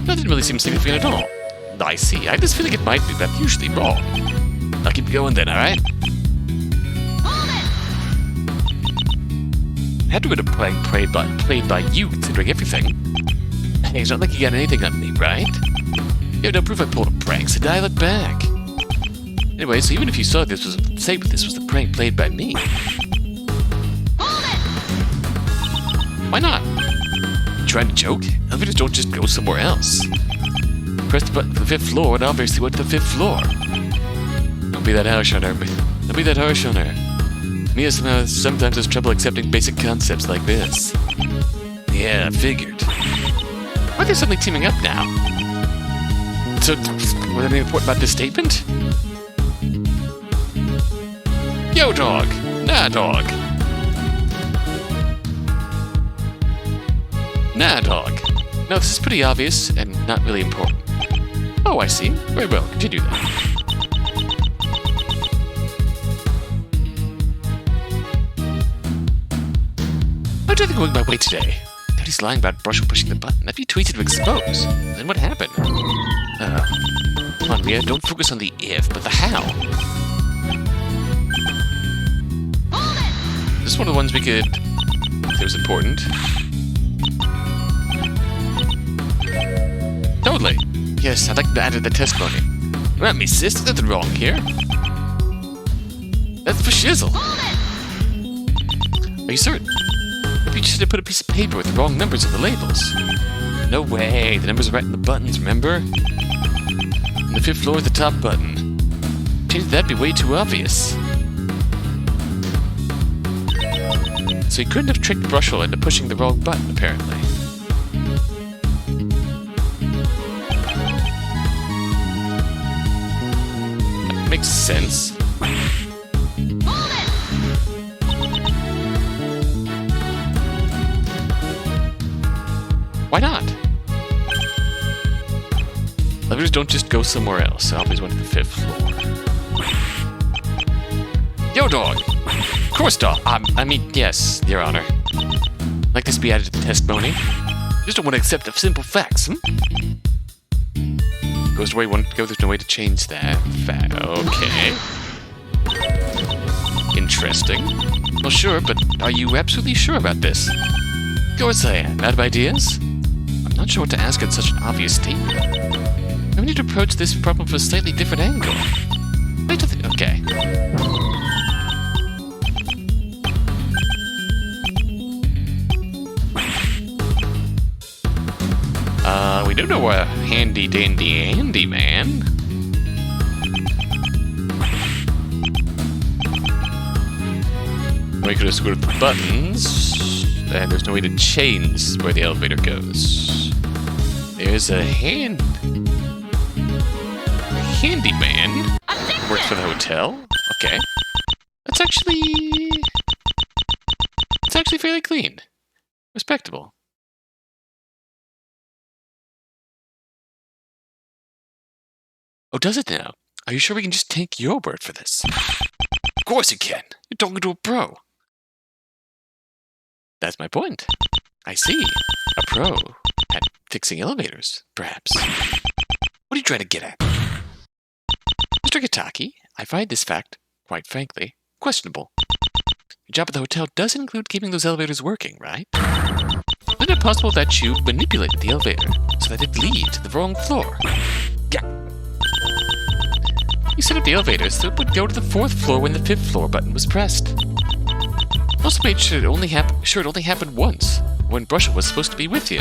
didn't really seem significant at all. I see. I have this feeling it might be, but I'm usually wrong. I'll keep going then, alright? Had to have been a prank played by you, considering everything. Hey, it's not like you got anything on me, right? You have no proof I pulled a prank, so dial it back. Anyway, so even if you saw this was the prank played by me. Why not? You trying to joke? Elevators don't just go somewhere else. Press the button for the 5th floor and obviously went to the 5th floor. Don't be that harsh on her. Don't be that harsh on her. Mia sometimes has trouble accepting basic concepts like this. Yeah, I figured. Why are they suddenly teaming up now? So, was there anything important about this statement? Yo, dog! Nah, dog! Nah, dog. No, this is pretty obvious and not really important. Oh, I see. Very well, continue then. How do I think I'm going my way today? Nobody's lying about Brush pushing the button. That'd be too easy to expose. Then what happened? Come on, Mia, don't focus on the if, but the how. This is one of the ones we could... If it was important. Totally. Yes, I'd like to add to the testimony. Not me, sis. There's nothing wrong here. That's for shizzle. Are you certain? Maybe you just had to put a piece of paper with the wrong numbers in the labels. No way. The numbers are right in the buttons, remember? On the 5th floor, the top button. Change that'd be way too obvious. So he couldn't have tricked Brushel into pushing the wrong button, apparently. That makes sense. Why not? Elevators don't just go somewhere else. I always went to the 5th floor. Yo, dog! Of course, dog. I mean, yes, Your Honor. I'd like this to be added to the testimony. I just don't want to accept the simple facts, Goes the way one go, there's no way to change that. Okay. Interesting. Well, sure, but are you absolutely sure about this? Of course I am. Out of ideas? I'm not sure what to ask at such an obvious statement. We need to approach this problem from a slightly different angle. Okay. We don't know a handy-dandy Andy man. We could have screwed up the buttons, and there's no way to change where the elevator goes. There's a handyman. Works for the hotel. Okay. It's actually fairly clean. Respectable. Oh, does it now? Are you sure we can just take your word for this? Of course you can. You're talking to a pro. That's my point. I see. A pro at fixing elevators, perhaps. What are you trying to get at? Mr. Kitaki, I find this fact, quite frankly, questionable. Your job at the hotel does include keeping those elevators working, right? Isn't it possible that you manipulated the elevator so that it lead to the wrong floor? Yeah. You set up the elevator so it would go to the 4th floor when the 5th floor button was pressed. Also made sure it only happened once, when Brushel was supposed to be with you.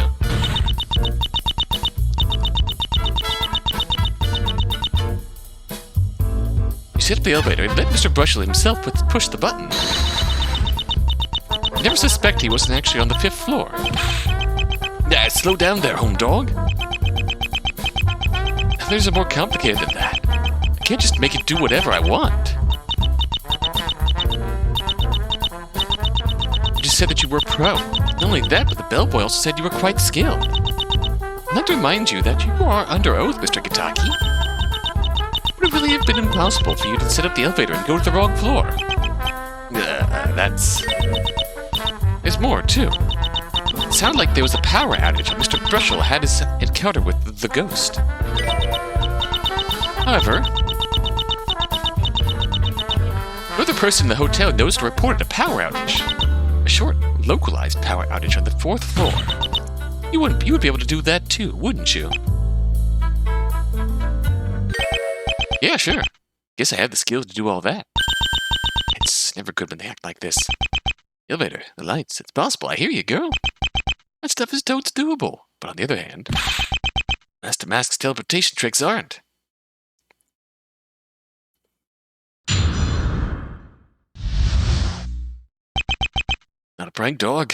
You set up the elevator and let Mr. Brushel himself push the button. You never suspect he wasn't actually on the 5th floor. Nah, slow down there, home dog. Elevators are more complicated than that. I can't just make it do whatever I want. You just said that you were a pro. Not only that, but the bellboy also said you were quite skilled. I'd like to remind you that you are under oath, Mr. Kitaki. Would it really have been impossible for you to set up the elevator and go to the wrong floor? There's more, too. It sounded like there was a power outage when Mr. Brushel had his encounter with the ghost. However, no other person in the hotel noticed or reported a power outage. A short, localized power outage on the 4th floor. You would be able to do that too, wouldn't you? Yeah, sure. Guess I have the skills to do all that. It's never good when they act like this. Elevator, the lights, it's possible. I hear you, girl. That stuff is totes doable. But on the other hand, Mask DeMasque's teleportation tricks aren't. Not a prank, dog.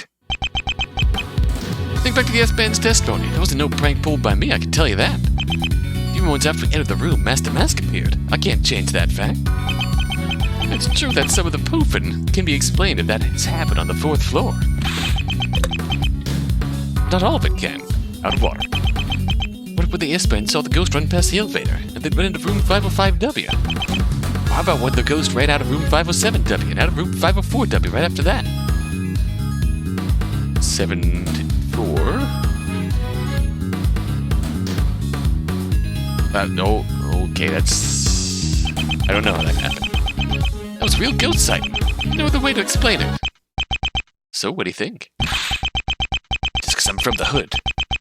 Think back to the S-Band's testimony. There wasn't no prank pulled by me, I can tell you that. Even once after we entered the room, Mask DeMasque appeared. I can't change that fact. It's true that some of the poofing can be explained if that has happened on the 4th floor. Not all of it can. Out of water. What if when the S-Band saw the ghost run past the elevator, and then went into room 505W? Or how about when the ghost ran out of room 507W and out of room 504W right after that? 7 to 4. No, okay, that's... I don't know how that happened. That was a real ghost sighting. No other way to explain it. So, what do you think? Just because I'm from the hood,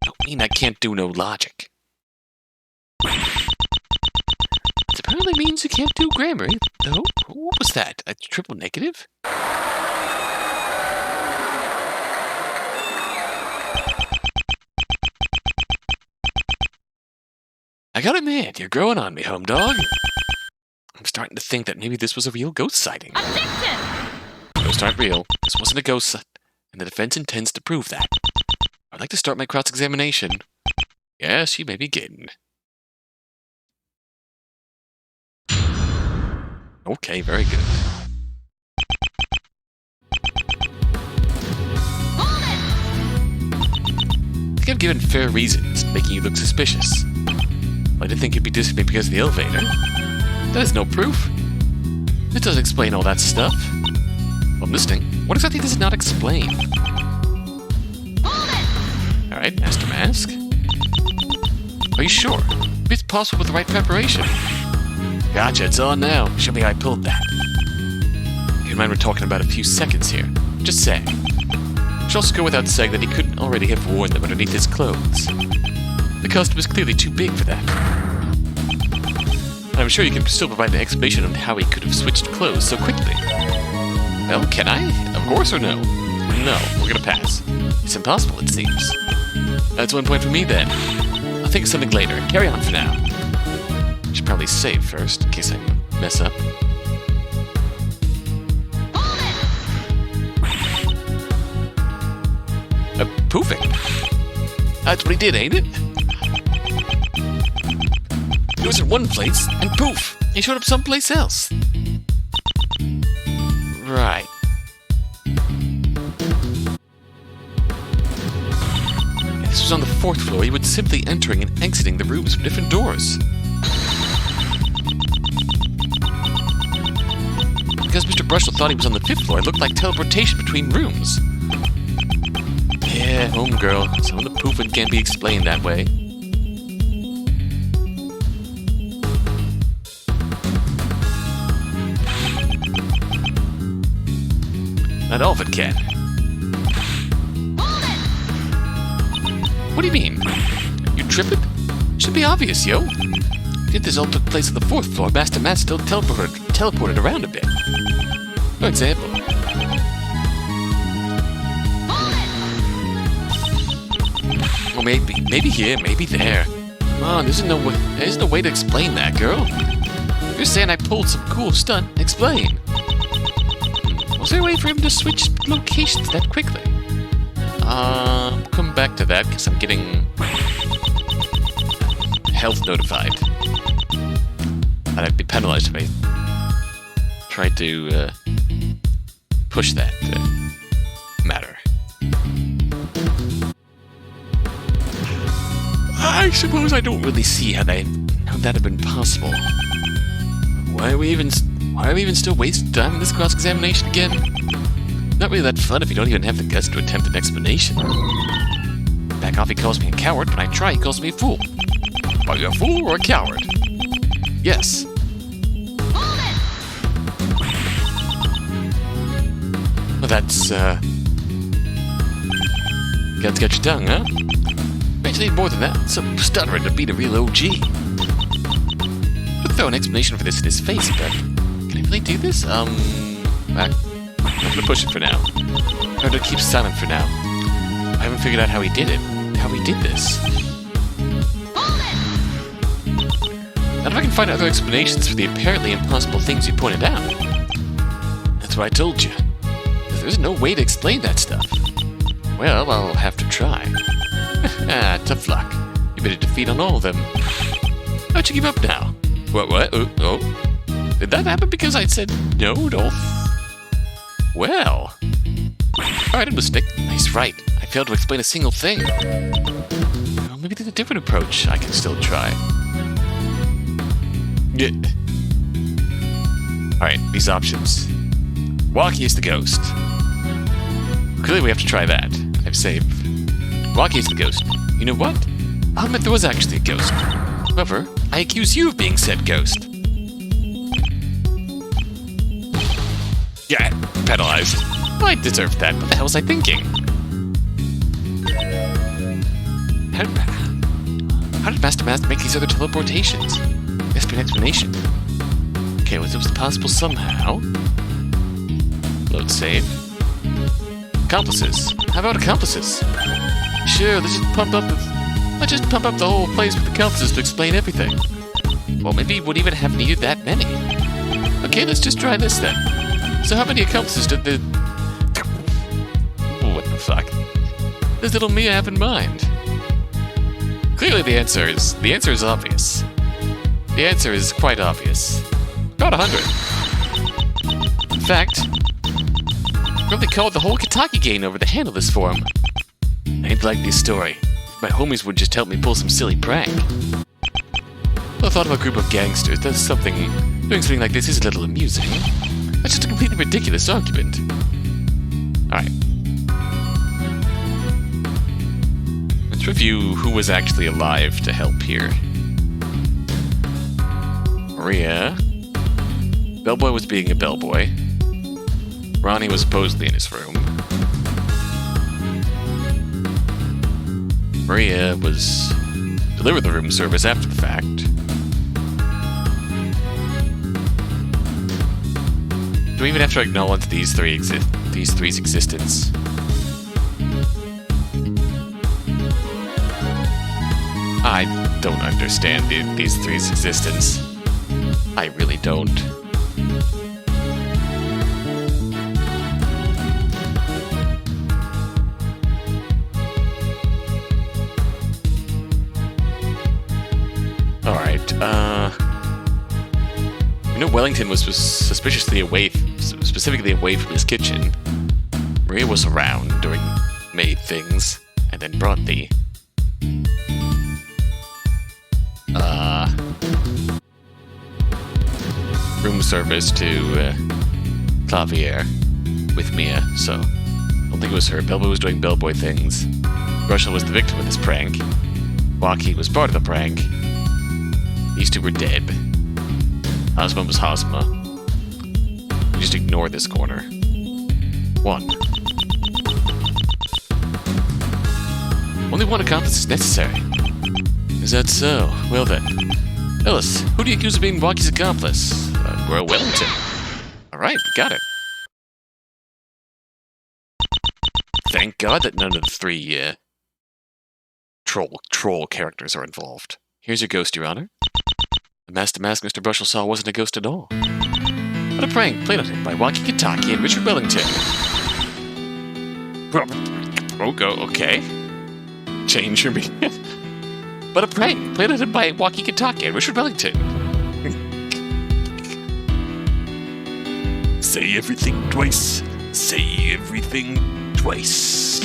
don't mean I can't do no logic. It apparently means you can't do grammar, though. What was that? A triple negative? I gotta admit, you're growing on me, home dog. I'm starting to think that maybe this was a real ghost sighting. Objection! Ghosts aren't real. This wasn't a ghost sight, and the defense intends to prove that. I'd like to start my cross-examination. Yes, you may begin. Okay, very good. I think I've given fair reasons, making you look suspicious. I did think you'd be disappointed because of the elevator. That is no proof. It doesn't explain all that stuff. Well, I'm listening. What exactly does it not explain? Alright, Mask DeMasque. Are you sure? It's possible with the right preparation. Gotcha, it's on now. Show me how I pulled that. Keep in mind we're talking about a few seconds here. Just saying. Should also go without saying that he couldn't already have worn them underneath his clothes. The costume is clearly too big for that. I'm sure you can still provide an explanation on how he could have switched clothes so quickly. Well, can I? Of course or no? No, we're gonna pass. It's impossible, it seems. That's 1 point for me, then. I'll think of something later. Carry on for now. Should probably save first, in case I mess up. Poofing. That's what he did, ain't it? He was in one place, and poof! He showed up someplace else. Right. If this was on the 4th floor, he would simply entering and exiting the rooms from different doors. Because Mr. Brushel thought he was on the 5th floor, it looked like teleportation between rooms. Yeah, homegirl, some of the poofing can't be explained that way. Not all of it can. What do you mean? You tripping? Should be obvious, yo. If this all took place on the 4th floor, Mask DeMasque still teleported around a bit. For example. Well, maybe here, maybe there. Come on, there's no way to explain that, girl. If you're saying I pulled some cool stunt, explain. Was there a way for him to switch locations that quickly? Come back to that, because I'm getting health notified. And I'd be penalized if I tried to push that matter. I suppose I don't really see how that had been possible. Why are we even still wasting time in this cross-examination again? Not really that fun if you don't even have the guts to attempt an explanation. Back off, he calls me a coward. When I try, he calls me a fool. Are you a fool or a coward? Yes. Well, that's, God's got your tongue, huh? Bet you need more than that. Some stuttering to beat a real OG. Could throw an explanation for this in his face, but can I really do this? I'm gonna push it for now. I'm gonna keep silent for now. I haven't figured out how he did it. How he did this. And if I can find other explanations for the apparently impossible things you pointed out. That's what I told you. There's no way to explain that stuff. Well, I'll have to try. Tough luck. You made a defeat on all of them. How'd you give up now? What? Oh. Did that happen because I said no, Dolph? Well. Alright, I'm listening. He's right. I failed to explain a single thing. Well, maybe there's a different approach I can still try. Yeah. Alright, these options. Walkie is the ghost. Clearly we have to try that. I've saved. Walkie is the ghost. You know what? I'll admit there was actually a ghost. However, I accuse you of being said ghost. Yeah, penalized. I deserved that. What the hell was I thinking? How did Mask DeMasque make these other teleportations? Must be an explanation. Okay, well, it was possible somehow. Load save. Accomplices. How about accomplices? Sure, let's just pump up the whole place with accomplices to explain everything. Well, maybe you wouldn't even have needed that many. Okay, let's just try this then. So how many accomplices did the... What the fuck? Does little Mia have in mind? Clearly the answer is obvious. The answer is quite obvious. About 100. In fact, I probably called the whole Kitaki gang over to handle this for him. I ain't like this story. My homies would just help me pull some silly prank. Well, I thought of a group of gangsters. Doing something like this is a little amusing. That's just a completely ridiculous argument. Alright. Let's review who was actually alive to help here. Maria. Bellboy was being a bellboy. Ronnie was supposedly in his room. Maria was delivered the room service after the fact. Do we even have to acknowledge these three's existence? I don't understand these three's existence. I really don't. Alright, you know Wellington was specifically away from his kitchen. Maria was around during made things, and then brought the... room service to, Clavier with Mia, so... I don't think it was her. Bellboy was doing bellboy things. Russell was the victim of this prank. Waki was part of the prank. These two were dead. Hosma was Hosma. We just ignore this corner. 1. Only one accomplice is necessary. Is that so? Well then. Ellis, who do you accuse of being Waki's accomplice? Royal Wellington. Alright, got it. Thank God that none of the three, troll characters are involved. Here's your ghost, Your Honor. The Mask DeMasque Mr. Brushel saw wasn't a ghost at all. What a prank played on him by Waki Kitaki and Richard Wellington. Okay. Change your meaning. But a prank played on him by Waki Kitaki and Richard Wellington. Say everything twice. Say everything twice.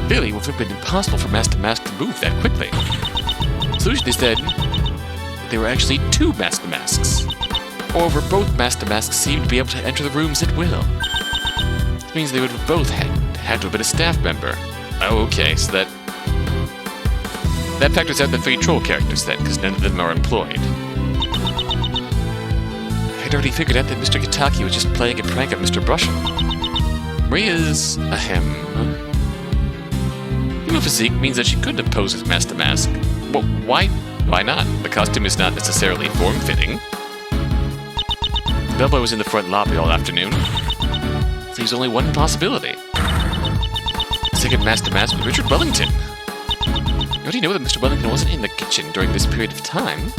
Clearly, it would have been impossible for Mask DeMasque to move that quickly. The solution is that there were actually 2 Mask DeMasques. Moreover, both Mask DeMasques seemed to be able to enter the rooms at will. It means they would have both had to have been a staff member. Oh, okay, so that factors out the 3 troll characters then, because none of them are employed. I'd already figured out that Mr. Kitaki was just playing a prank on Mr. Brushel. Maria's female physique means that she couldn't have posed as Mask DeMasque. Well, why not? The costume is not necessarily form-fitting. Bellboy was in the front lobby all afternoon. So there's only one possibility. The second Mask DeMasque was Richard Wellington. You already know that Mr. Wellington wasn't in the kitchen during this period of time.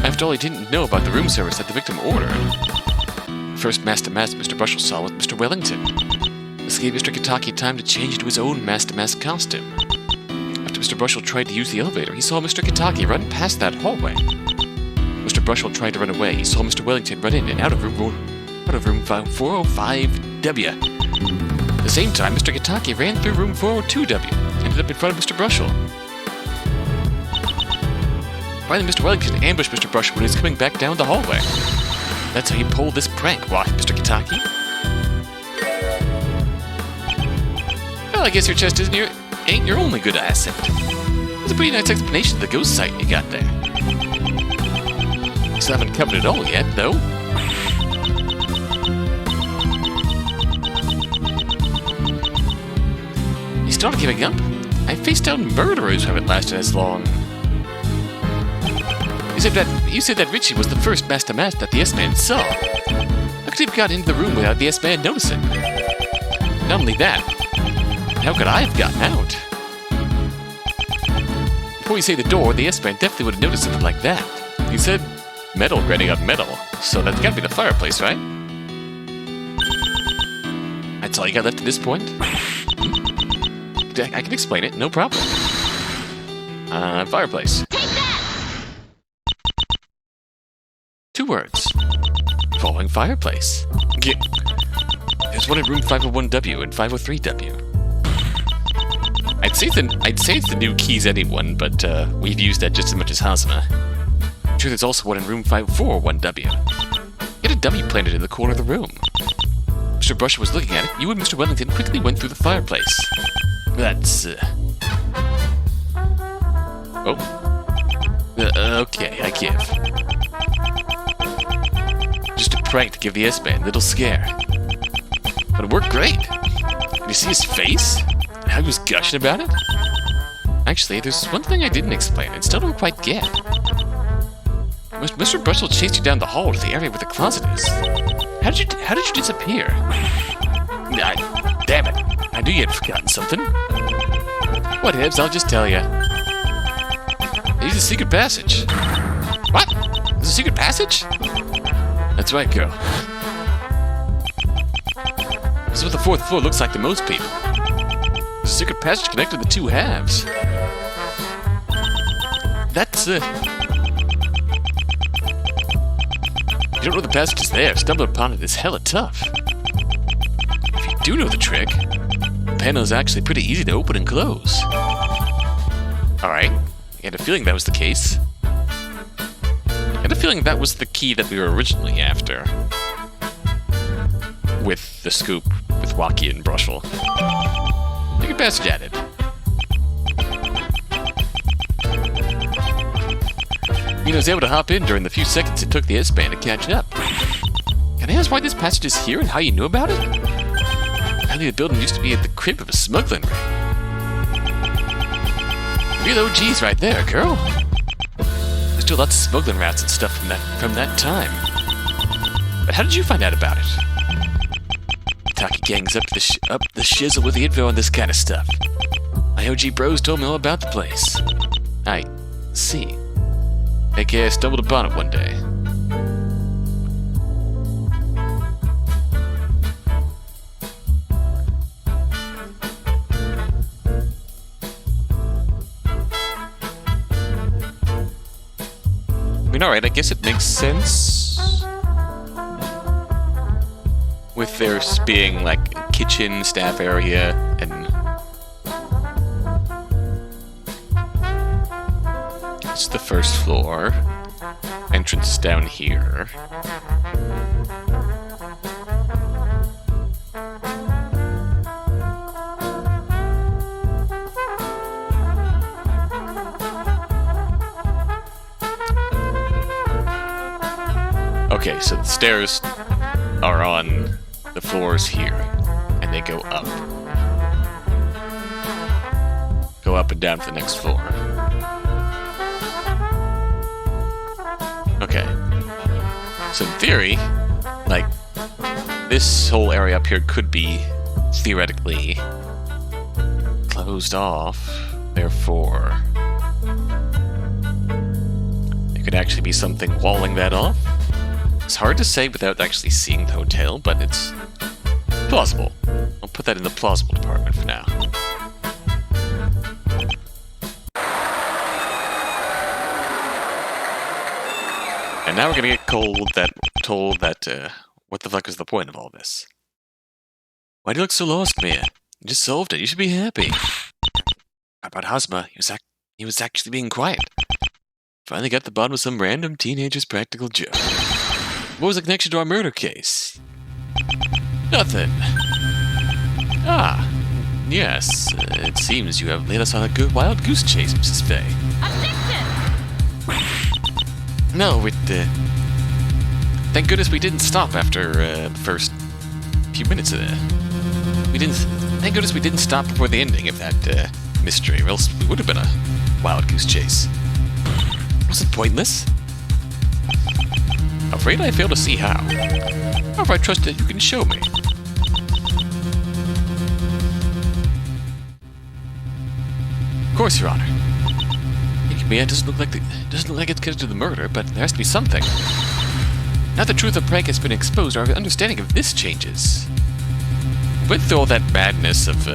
After all, he didn't know about the room service that the victim ordered. The first Mask DeMasque Mr. Brushel saw was Mr. Wellington. This gave Mr. Kitaki time to change into his own Mask DeMasque costume. After Mr. Brushel tried to use the elevator, he saw Mr. Kitaki run past that hallway. Mr. Brushel tried to run away. He saw Mr. Wellington run in and out of room 405W. At the same time, Mr. Kitaki ran through room 402W and ended up in front of Mr. Brushel. Finally, Mr. Wellington ambushed Mr. Brushel when he was coming back down the hallway. That's how he pulled this prank. Why, Mr. Kitaki? Well, I guess your chest ain't your only good asset. That's a pretty nice explanation of the ghost sight you got there. You still haven't covered it all yet, though. You started giving up? I faced down murderers who haven't lasted as long. You said that Richie was the first Mask DeMasque that the S-Man saw. How could he have got into the room without the S-Man noticing? Not only that, how could I have gotten out? Before you say the door, the S-Man definitely would have noticed something like that. You said metal grinding up metal, so that's gotta be the fireplace, right? That's all you got left at this point? I can explain it, no problem. Fireplace. 2 words. Falling fireplace. There's one in room 501W and 503W. I'd say it's the new keys anyone, but we've used that just as much as Hazama. I'm sure there's also one in room 541W. He had a dummy planted in the corner of the room. Mr. Brushel was looking at it. You and Mr. Wellington quickly went through the fireplace. That's okay, I give. Just a prank to give the S-Man a little scare. But it worked great. Did you see his face? How he was gushing about it? Actually, there's one thing I didn't explain and still don't quite get. Mr. Brushel chased you down the hall to the area where the closet is. How did you disappear? Damn it. I knew you had forgotten something. What, Hibbs? I'll just tell you. There's a secret passage. What? There's a secret passage? That's right, girl. This is what the 4th floor looks like to most people. There's a secret passage connected to the 2 halves. That's, You don't know the passage is there. Stumbling upon it is hella tough. If you do know the trick, the panel is actually pretty easy to open and close. Alright, I had a feeling that was the case. I had a feeling that was the key that we were originally after. With the scoop, with Waki and Brushel. Secret passage added. I was able to hop in during the few seconds it took the S-Man to catch up. Can I ask why this passage is here and how you knew about it? Apparently the building used to be at the crib of a smuggling ring. Real OGs right there, girl. There's still lots of smuggling routes and stuff from that time. But how did you find out about it? Taki gang's up the shizzle with the info on this kind of stuff. My OG bros told me all about the place. I see. AKA I stumbled upon it one day. I mean, alright, I guess it makes sense. With there being, like, a kitchen, staff area, and... It's the 1st floor. Entrance is down here. Okay, so the stairs are on the floors here, and they go up. Go up and down to the next floor. Okay. So in theory, like, this whole area up here could be, theoretically, closed off. Therefore, there could actually be something walling that off. It's hard to say without actually seeing the hotel, but it's plausible. I'll put that in the plausible department for now. And now we're gonna get told that, what the fuck is the point of all this? Why do you look so lost, Mia? You just solved it. You should be happy. About Hosma, he was actually being quiet. Finally got to the bottom of some random teenager's practical joke. What was the connection to our murder case? Nothing. Ah, yes. It seems you have laid us on a good wild goose chase, Mrs. Fay. Objection! No, thank goodness we didn't stop after the first few minutes of that. Thank goodness we didn't stop before the ending of that mystery, or else it would have been a wild goose chase. Was it pointless? Afraid I fail to see how. However, I trust that you can show me. Of course, Your Honor. Mia doesn't look like it's connected to the murder, but there has to be something. Now the truth of prank has been exposed, our understanding of this changes. With all that madness of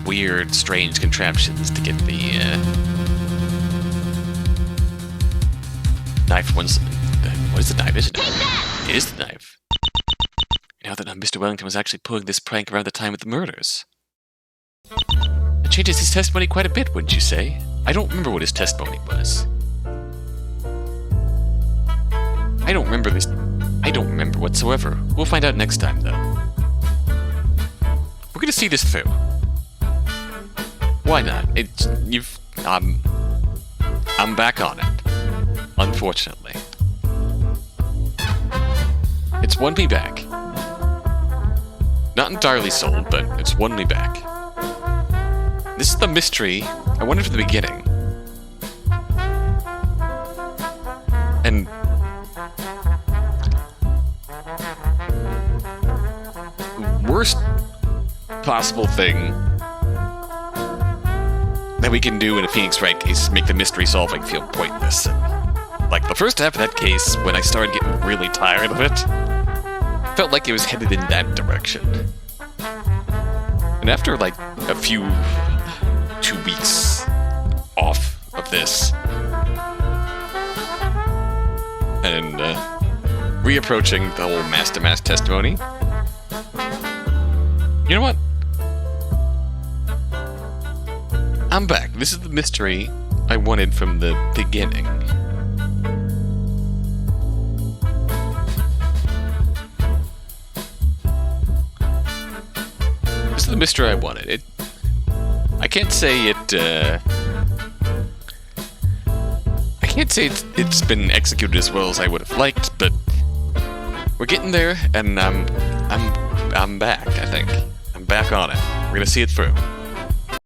weird, strange contraptions to get the knife once. What is the knife, isn't it? It is the knife. Now that Mr. Wellington was actually pulling this prank around the time of the murders. It changes his testimony quite a bit, wouldn't you say? I don't remember what his testimony was. I don't remember this. I don't remember whatsoever. We'll find out next time, though. We're gonna see this through. Why not? I'm back on it. Unfortunately. It's won me back. Not entirely sold, but it's won me back. This is the mystery I wanted from the beginning. And worst possible thing that we can do in a Phoenix Wright case is make the mystery solving feel pointless. Like the first half of that case, when I started getting really tired of it, felt like it was headed in that direction. And after like a few 2 weeks off of this, and reapproaching the whole Mask DeMasque testimony, you know what? I'm back. This is the mystery I wanted from the beginning. This is the mystery I wanted. I can't say it's been executed as well as I would have liked, but we're getting there, and I'm back, I think. I'm back on it. We're gonna see it through.